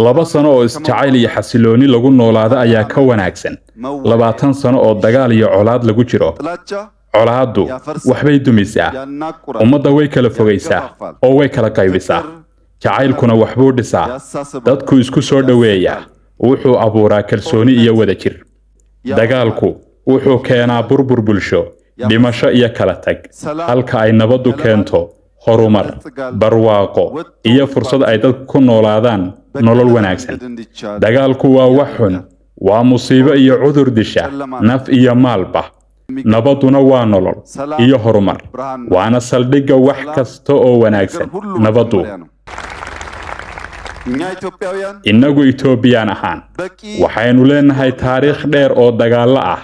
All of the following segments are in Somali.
laba sano oo isjacayl iyo xasilooni lagu noolaado ayaa ka wanaagsan 20 sano oo dagaal iyo colaad lagu jiro. colaaddu waxbay dumisaa, ummadda way kala fogaysaa oo way kala qaybisaa. jacaylkuna waxbuu dhisaa, dadku isku soo dhaweeyaa, wuxuu abuuraa kalsooni iyo wadajir. dagaalku wuxuu keenaa burbur bulsho, dhimasho iyo kala tag, halka ay nabaddu keento horumar, barwaaqo iyo fursad ay dadku ku noolaadaan nolol wanaagsan. dagaalku waa wax xun, waa musiibo iyo cudur disha naf iyo maalba. nabaduna waa nolol iyo horumar, waana saldhigga wax kasta oo wanaagsan. nabaddu innagu Itoobiyaan ahaan waxaynu leenahay taariikh dheer oo dagaalo ah,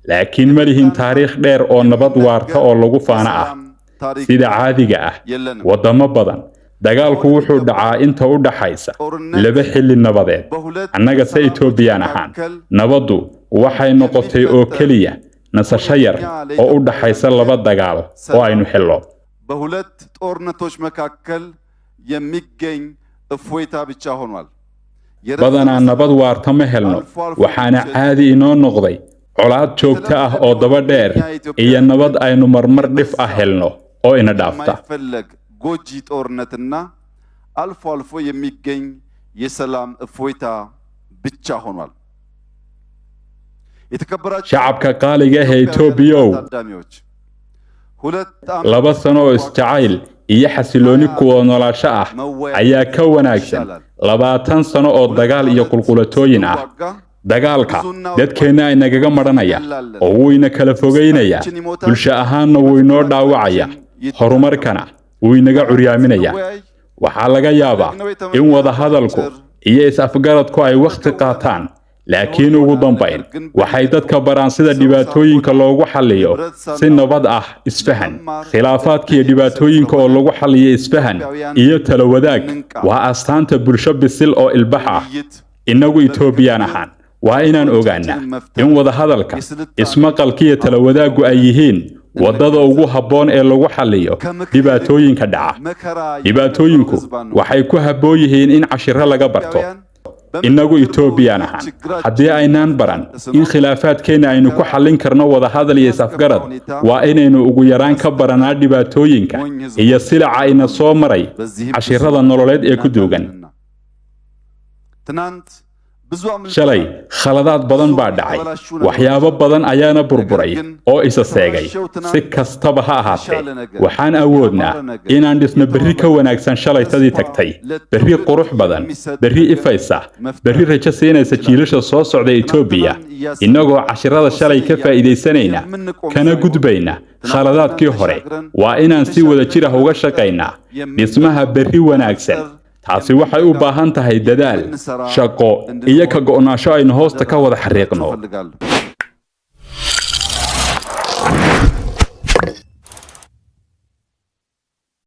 laakiin ma lihin taariikh dheer oo nabad waarta oo lagu faana ah. sida caadiga ah wadamo badan dagaalku wuxuu dhacaa inta u dhaxaysa laba xilli nabadeed. annaga se Itoobiyaan ahaan nabaddu waxay noqotay oo keliya nasasho yar oo u dhaxaysa laba dagaal oo aynu helno. በሁለት ጦርነቶች መካከል የሚገኝ እፎይታ ብቻ ሆኗል። badanaa nabad waarta ma helno, waxaana caadi inoo noqday colaad joogto ah oo daba dheer iyo nabad aynu marmar dhif ah helno oo ina dhaafta. ጎጂ ጦርነትና አልፎ አልፎ የሚገኝ የሰላም እፎይታ ብቻ ሆኗል። shacabka qaaliga ah ee Itoobiya laba sano oo isjacayl iyo xasilooni kuwa nolosha ah ayaa ka wanaagsan 20 sano oo dagaal iyo qulqulatooyin ah. dagaalka dadkeena ay nagaga maranaya oo wayna kala fogeynaya, bulsho ahaanna waynoo dhaawacaya, horumarkana waynaga curyaaminaya. waxaa laga yaabaa in wada hadalku iyo is-afgaradku ay waqti qaataan, laakiin ugu dambayn waxay dadka baraan sida dhibaatooyinka loogu xalliyo si nabad ah. isfahan, khilaafaadka iyo dhibaatooyinka oo lagu xalliyo isfahan iyo talo wadaag waa astaanta bulsho bisil oo ilbax ah. innagu Itoobiyaan ahaan waa inaan ogaanaa in wada hadalka, ismaqalka iyo talo wadaaggu ay yihiin wadada ugu habboon ee lagu xalliyo dhibaatooyinka dhaca. dhibaatooyinku waxay ku habboon yihiin in cashiro laga barto. innagu Itoobiyaan ahaan haddii aynaan baran in khilaafaadkeena aynu ku xallin karno wada hadal iyo is-afgarad, waa inaynu ugu yaraan ka baranaa dhibaatooyinka iyo silaca ina soo maray cashirada nololeed ee ku duugan. shalay khaladaad badan baa dhacay, waxyaabo badan ayaana burburay oo isa seegay. si kastaba ha ahaatee waxaan awoodnaa inaan dhisno berri ka wanaagsan shalaytadii tagtay, berri qurux badan, berri ifaysa, berri rajo siinaysa jiilasha soo socda Itoobiya, innagoo cashirada shalay ka faa'iidaysanayna kana gudbayna khaladaadkii hore. waa inaan si wada jir ah uga shaqaynaa dhismaha berri wanaagsan. taasi waxay u baahan tahay dadaal, shaqo iyo ka go'naansho aynu hoosta ka wada xariiqno.